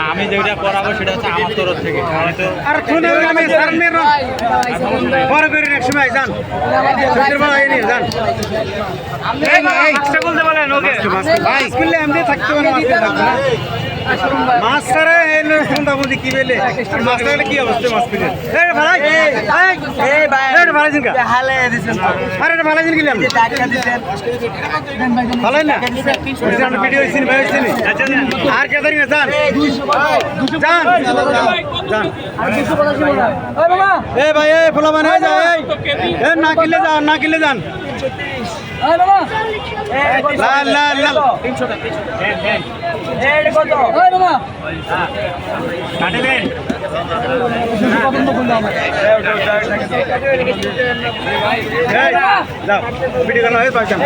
আমি যেটা করাবো সেটা হচ্ছে আমার তরফ থেকে। মাছ ছাড়া কি বেলে মাছ থাকলে কি অবস্থা মাছ কিনে ভালো না ভিডিও আর কে জানি না যান যান এ ভাই এ ফোলা মানে না কিনলে যান না কিনলে যান লাল লাল লাল 300 টাকা কত ওই বাবা কাটে দেন যাও ভিডিও গানা হয়ে পাইছেন